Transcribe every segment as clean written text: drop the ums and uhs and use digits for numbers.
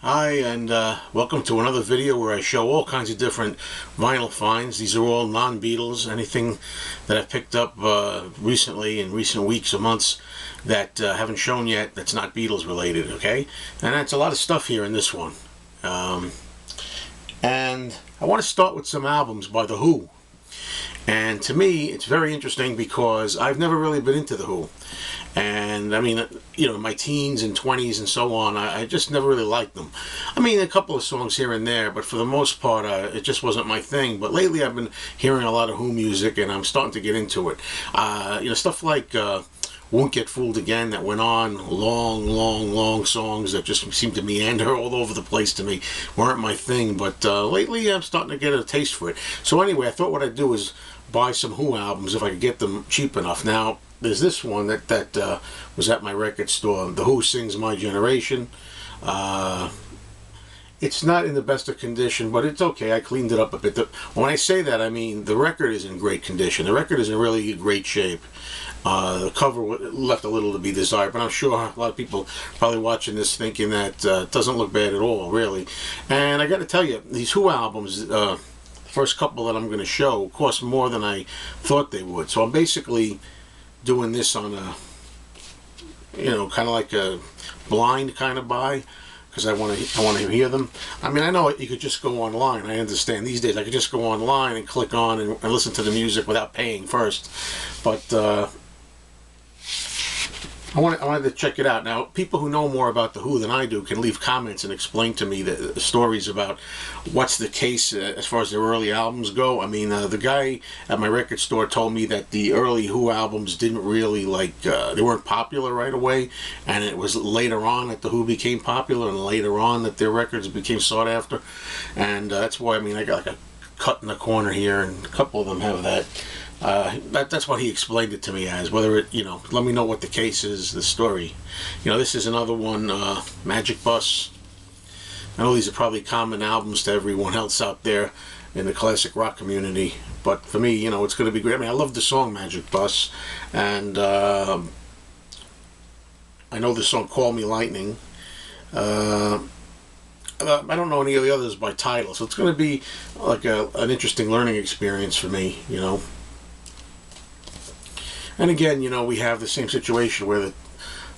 Hi, and welcome to another video where I show all kinds of different vinyl finds. These are all non-Beatles, anything that I've picked up recently in recent weeks or months that haven't shown yet that's not Beatles related, okay? And that's a lot of stuff here in this one. And I want to start with some albums by The Who. And to me, it's very interesting because I've never really been into The Who. And I mean, in my teens and 20s and so on, I just never really liked them. I mean, a couple of songs here and there, but for the most part, it just wasn't my thing. But lately I've been hearing a lot of Who music, and I'm starting to get into it. Stuff like Won't Get Fooled Again, that went on, long songs that just seemed to meander all over the place to me, weren't my thing. But lately I'm starting to get a taste for it. So anyway, I thought what I'd do is buy some Who albums if I could get them cheap enough. Now, there's this one that was at my record store, The Who Sings My Generation. It's not in the best of condition, but it's okay. I cleaned it up a bit. When I say that, I mean the record is in great condition. The record is in really great shape. The cover left a little to be desired, but I'm sure a lot of people probably watching this thinking that it doesn't look bad at all, really. And I got to tell you, these Who albums, the first couple that I'm going to show, cost more than I thought they would. So I'm basically doing this on a, kind of like a blind kind of buy, because I want to hear them. I mean, I know you could just go online. I understand these days I could just go online and click on and listen to the music without paying first, but I wanted to check it out. Now, people who know more about The Who than I do can leave comments and explain to me the stories about what's the case as far as their early albums go. I mean, the guy at my record store told me that the early Who albums didn't really, they weren't popular right away, and it was later on that The Who became popular, and later on that their records became sought after. And that's why, I mean, I got like a cut in the corner here, and a couple of them have that. That's what he explained it to me as. Whether it, let me know what the case is, the story. This is another one, Magic Bus. I know these are probably common albums to everyone else out there in the classic rock community, but for me, it's going to be great. I mean, I love the song Magic Bus, and I know the song Call Me Lightning. I don't know any of the others by title, so it's going to be like an interesting learning experience for me, And again, we have the same situation where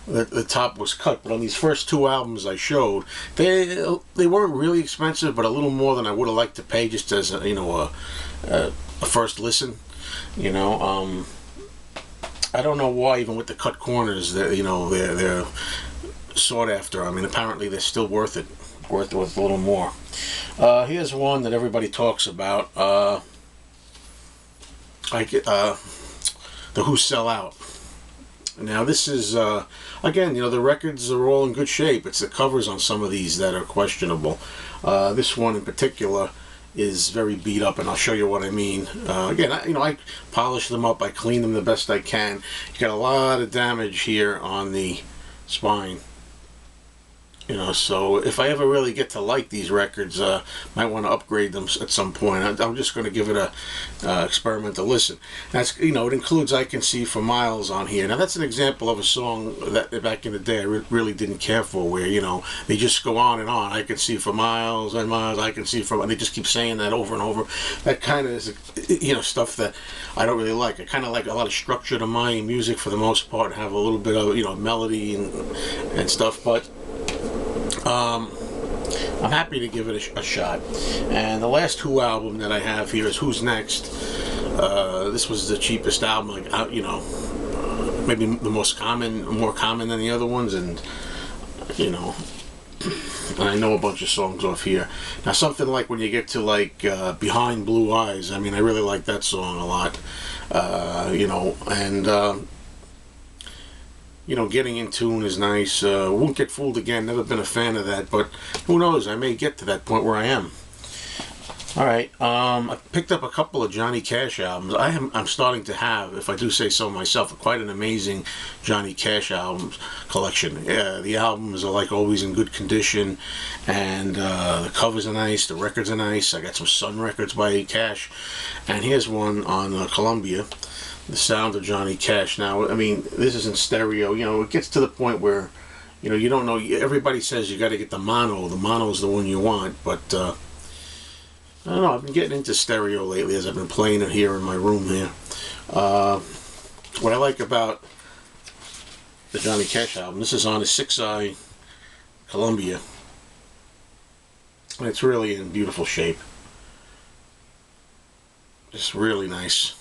the top was cut, but on these first two albums I showed, they weren't really expensive, but a little more than I would have liked to pay just as a first listen. I don't know why, even with the cut corners, they're sought after. I mean, apparently they're still worth it, worth a little more. Here's one that everybody talks about. The Who Sell Out. Now this is, again, the records are all in good shape. It's the covers on some of these that are questionable. This one in particular is very beat up, and I'll show you what I mean. Again, I polish them up, I clean them the best I can. You got a lot of damage here on the spine. So if I ever really get to like these records, might want to upgrade them at some point. I'm just going to give it a experimental listen. That's it includes I Can See for Miles on here. Now that's an example of a song that back in the day I really didn't care for, where they just go on and on. I can see for miles and miles. I can see for, and they just keep saying that over and over. That kind of is stuff that I don't really like. I kind of like a lot of structure to my music for the most part. Have a little bit of melody and stuff, but. I'm happy to give it a shot. And the last Who album that I have here is Who's Next. This was the cheapest album, maybe the more common than the other ones, and I know a bunch of songs off here. Now something like when you get to Behind Blue Eyes, I mean, I really like that song a lot. Getting in tune is nice. Won't Get Fooled Again, never been a fan of that, but who knows, I may get to that point where I am. Alright, I picked up a couple of Johnny Cash albums. I'm starting to have, if I do say so myself, quite an amazing Johnny Cash albums collection. Yeah, the albums are like always in good condition, and the covers are nice, the records are nice. I got some Sun records by Cash, and here's one on Columbia. The Sound of Johnny Cash. Now, I mean, this is in stereo. It gets to the point where You know, you don't know. Everybody says you got to get the mono. The mono's the one you want, but I don't know. I've been getting into stereo lately as I've been playing it here in my room here. What I like about the Johnny Cash album, this is on a 6i Columbia, and it's really in beautiful shape. Just really nice.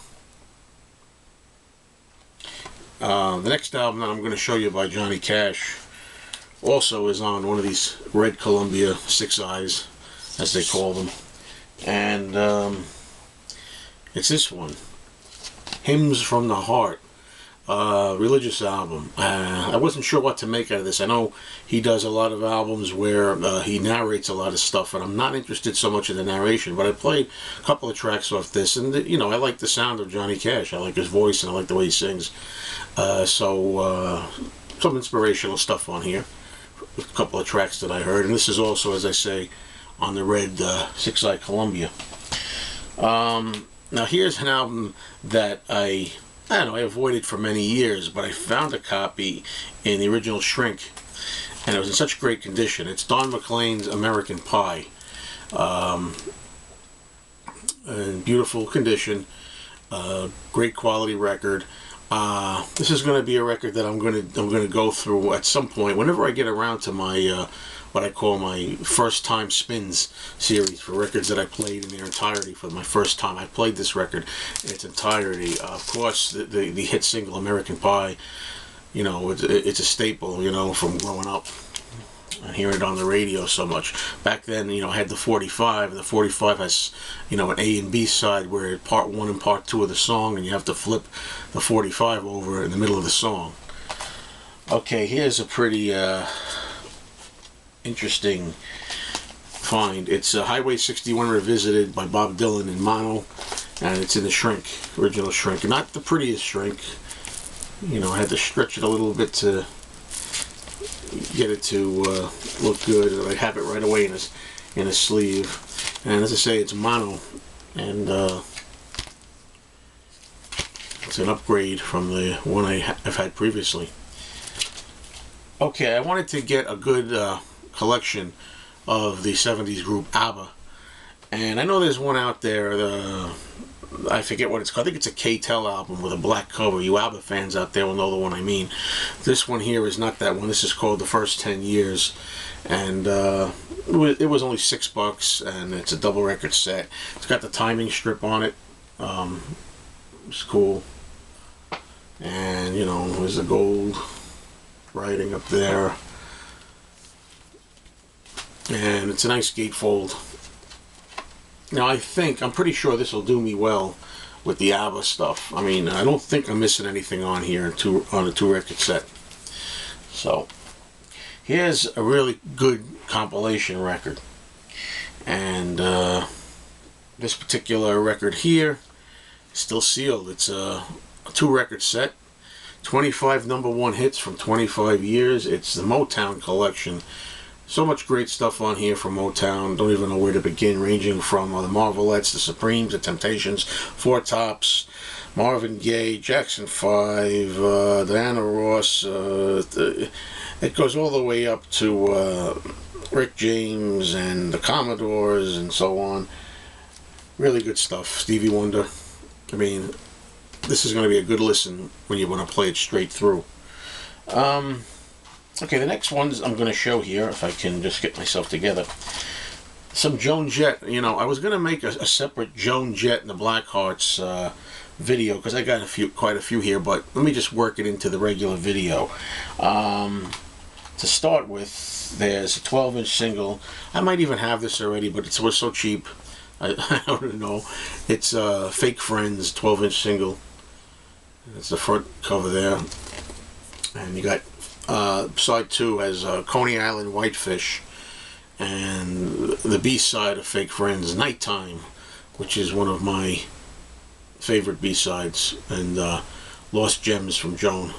The next album that I'm going to show you by Johnny Cash also is on one of these red Columbia 6i's, as they call them, and it's this one, Hymns from the Heart, religious album. I wasn't sure what to make out of this. I know he does a lot of albums where he narrates a lot of stuff, and I'm not interested so much in the narration, but I played a couple of tracks off this, and you know, I like the sound of Johnny Cash. I like his voice, and I like the way he sings. So some inspirational stuff on here, a couple of tracks that I heard, and this is also, as I say, on the red 6i Columbia. Now here's an album that I don't know, I avoided for many years, but I found a copy in the original shrink, and it was in such great condition. It's Don McLean's American Pie, in beautiful condition, great quality record. This is going to be a record that I'm going to go through at some point whenever I get around to my what I call my first time spins series for records that I played in their entirety for my first time. I played this record in its entirety. Of course, the hit single American Pie, you know, it's a staple, you know, from growing up and hearing it on the radio so much. Back then, you know, I had the 45. The 45 has, you know, an A and B side where part 1 and part 2 of the song, and you have to flip the 45 over in the middle of the song. Okay, here's a pretty interesting find. It's Highway 61 revisited by Bob Dylan in mono, and it's in the shrink, original shrink. Not the prettiest shrink. You know, I had to stretch it a little bit to get it to look good. I have it right away in a sleeve, and as I say, it's mono, and it's an upgrade from the one I've had previously. Okay, I wanted to get a good collection of the 70s group ABBA, and I know there's one out there, I forget what it's called. I think it's a K-Tel album with a black cover. You ABBA fans out there will know the one I mean. This one here is not that one. This is called The First 10 Years, and it was only $6, and it's a double record set. It's got the timing strip on it. It's cool, and you know, there's the gold writing up there, and it's a nice gatefold. Now I'm pretty sure this will do me well with the ABBA stuff. I mean, I don't think I'm missing anything on here on a 2-record set. So here's a really good compilation record, and this particular record here is still sealed. It's a 2-record set, 25 #1 hits from 25 years. It's the Motown collection. So much great stuff on here from Motown. Don't even know where to begin, ranging from the Marvelettes, the Supremes, the Temptations, Four Tops, Marvin Gaye, Jackson 5, Diana Ross. It goes all the way up to Rick James and the Commodores and so on. Really good stuff. Stevie Wonder. I mean, this is going to be a good listen when you want to play it straight through. Okay, the next ones I'm going to show here, if I can just get myself together. Some Joan Jett. You know, I was going to make a separate Joan Jett and the Blackhearts video, because I got quite a few here, but let me just work it into the regular video. To start with, there's a 12-inch single. I might even have this already, but it was so cheap. I don't know. It's Fake Friends 12-inch single. That's the front cover there. And you got side 2 has Coney Island Whitefish, and the B-side of Fake Friends, Nighttime, which is one of my favorite B-sides, and Lost Gems from Joan.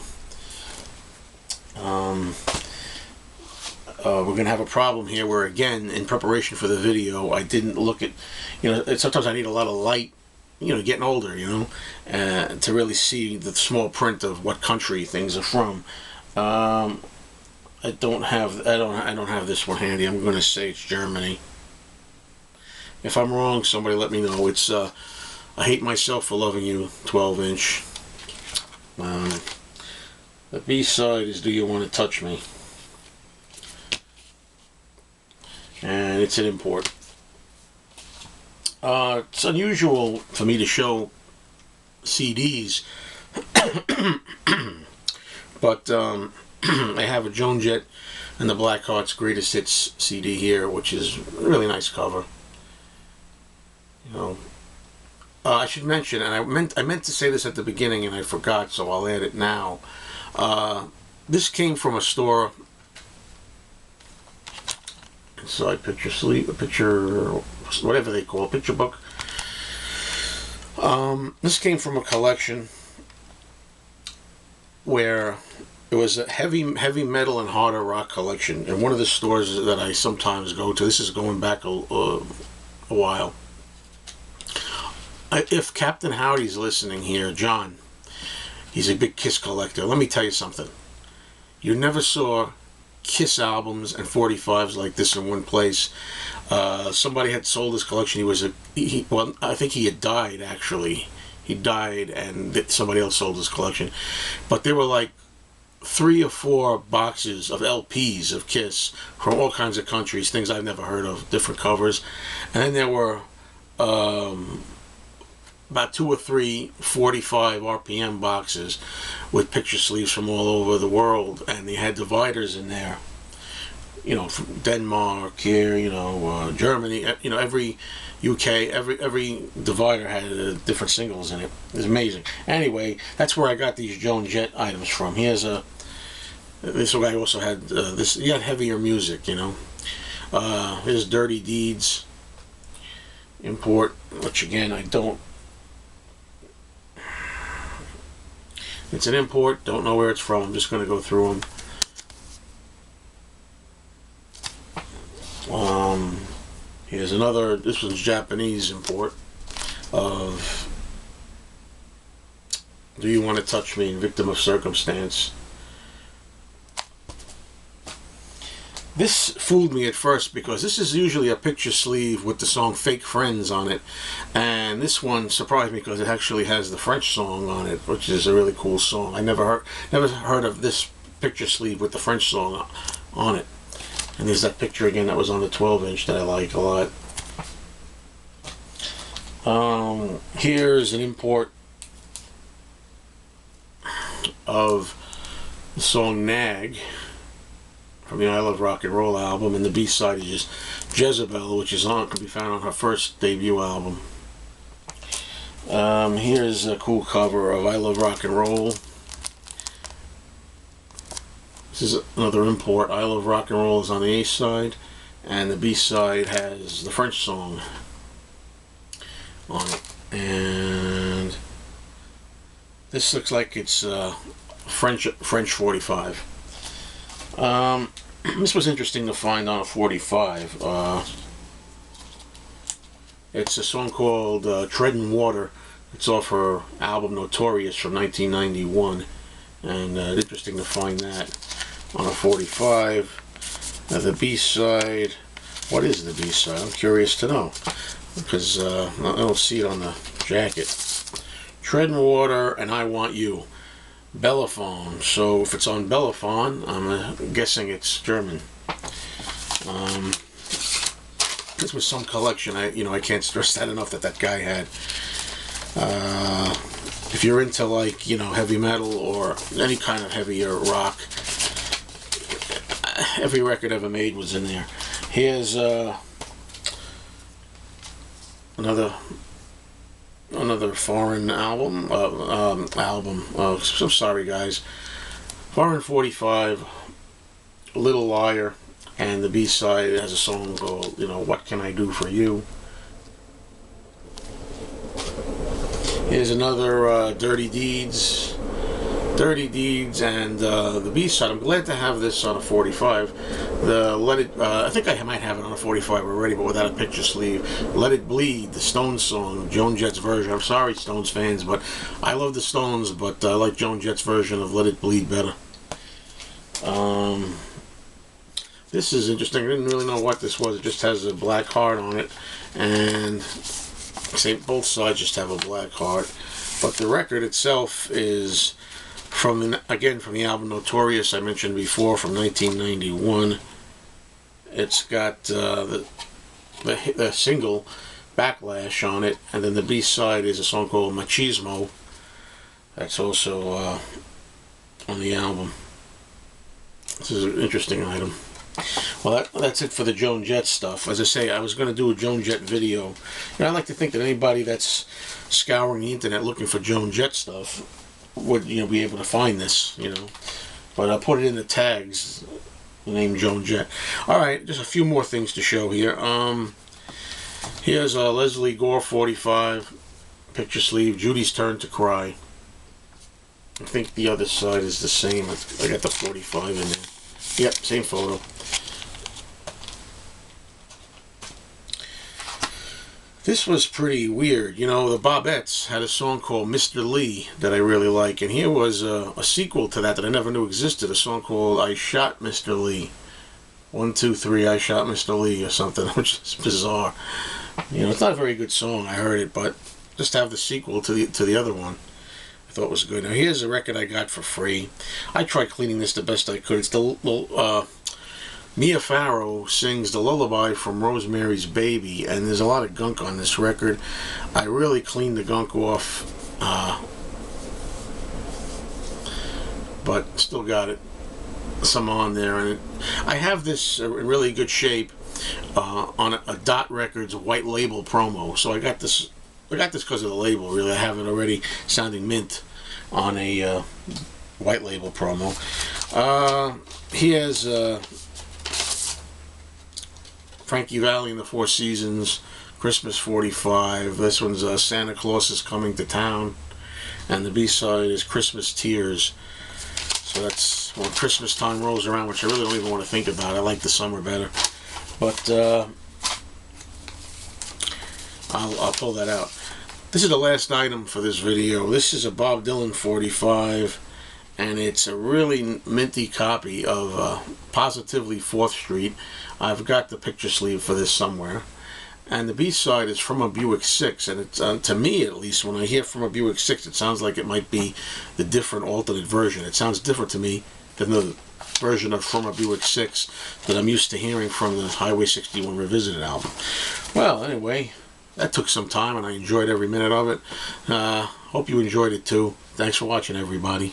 We're going to have a problem here where, again, in preparation for the video, I didn't look at, you know, sometimes I need a lot of light, you know, getting older, you know, to really see the small print of what country things are from. I don't have this one handy. I'm going to say it's Germany. If I'm wrong, somebody let me know. It's I Hate Myself for Loving You, 12-inch. The B-side is Do You Want to Touch Me? And it's an import. It's unusual for me to show CDs, but I have a Joan Jett and the Blackhearts Greatest Hits CD here, which is a really nice cover. You know, I should mention, and I meant to say this at the beginning and I forgot, so I'll add it now. This came from a store. Inside picture sleeve, a picture, whatever they call it, picture book. This came from a collection where it was a heavy metal and harder rock collection in one of the stores that I sometimes go to. This is going back a while. If Captain Howdy's listening here, John, he's a big Kiss collector. Let me tell you something. You never saw Kiss albums and 45s like this in one place. Somebody had sold his collection. Well, I think he had died, actually. He died and somebody else sold his collection. But there were like 3 or 4 boxes of LPs of Kiss from all kinds of countries, things I've never heard of, different covers. And then there were about 2 or 3 45 RPM boxes with picture sleeves from all over the world, and they had dividers in there, you know, from Denmark here, you know, Germany, you know, every UK, every divider had different singles in it. It was amazing. Anyway, that's where I got these Joan Jett items from. Here's this guy also had this. He had heavier music, you know. Here's Dirty Deeds import, which again I don't. It's an import. Don't know where it's from. I'm just going to go through them. Here's another. This one's Japanese import of Do You Want to Touch Me? Victim of Circumstance. This fooled me at first because this is usually a picture sleeve with the song Fake Friends on it, and this one surprised me because it actually has the French song on it, which is a really cool song. I never heard of this picture sleeve with the French song on it. And there's that picture again that was on the 12-inch that I like a lot. Here's an import of the song Nag from the I Love Rock and Roll album, and the B-side is just Jezebel, which can be found on her first debut album. Here's a cool cover of I Love Rock and Roll. This is another import. I Love Rock and Roll is on the A side, and the B side has the French song on it. And this looks like it's French 45. This was interesting to find on a 45. It's a song called Treadin' Water. It's off her album Notorious from 1991, and interesting to find that on a 45. The B-side, what is the B-side? I'm curious to know, because I don't see it on the jacket. Treadin' Water and I Want You. Bellophone. So if it's on Bellophone, I'm guessing it's German. This was some collection. I can't stress that enough that guy had. If you're into, like, heavy metal or any kind of heavier rock, every record ever made was in there. Here's another foreign album. I'm sorry, guys. Foreign 45, Little Liar, and the B-side has a song called, What Can I Do For You? Here's another Dirty Deeds, and the B-side. I'm glad to have this on a 45. The I think I might have it on a 45 already, but without a picture sleeve. Let It Bleed, the Stones song, Joan Jett's version. I'm sorry, Stones fans, but I love the Stones, but I like Joan Jett's version of Let It Bleed better. This is interesting. I didn't really know what this was. It just has a black heart on it, and both sides just have a black heart. But the record itself is from the album Notorious I mentioned before, from 1991. It's got the single Backlash on it, and then the B-side is a song called Machismo. That's also on the album. This is an interesting item. Well, that's it for the Joan Jett stuff. As I say, I was going to do a Joan Jett video. And I like to think that anybody that's scouring the internet looking for Joan Jett stuff would, be able to find this, But I'll put it in the tags, the name Joan Jett. Alright, just a few more things to show here. Here's Leslie Gore 45, picture sleeve, Judy's Turn to Cry. I think the other side is the same. I got the 45 in there. Yep, same photo. This was pretty weird. The Bobettes had a song called Mr. Lee that I really like, and here was a sequel to that I never knew existed, a song called I Shot Mr. Lee. 1, 2, 3, I Shot Mr. Lee, or something, which is bizarre. It's not a very good song, I heard it, but just have the sequel to the other one. I thought it was good. Now here's a record I got for free. I tried cleaning this the best I could. It's the Mia Farrow sings the lullaby from Rosemary's Baby, and there's a lot of gunk on this record. I really cleaned the gunk off, but still got some on there. And I have this in really good shape on a Dot Records white label promo. So I got this because of the label. Really, I have it already sounding mint on a white label promo. Here's Frankie Valli and the Four Seasons, Christmas 45. This one's Santa Claus is Coming to Town, and the B-side is Christmas Tears. So that's when Christmas time rolls around, which I really don't even want to think about. I like the summer better, but I'll pull that out. This is the last item for this video. This is a Bob Dylan 45, and it's a really minty copy of Positively 4th Street. I've got the picture sleeve for this somewhere. And the B-side is From a Buick 6, and it's, to me at least, when I hear From a Buick 6, it sounds like it might be the different alternate version. It sounds different to me than the version of From a Buick 6 that I'm used to hearing from the Highway 61 Revisited album. Well, anyway, that took some time, and I enjoyed every minute of it. Hope you enjoyed it too. Thanks for watching, everybody.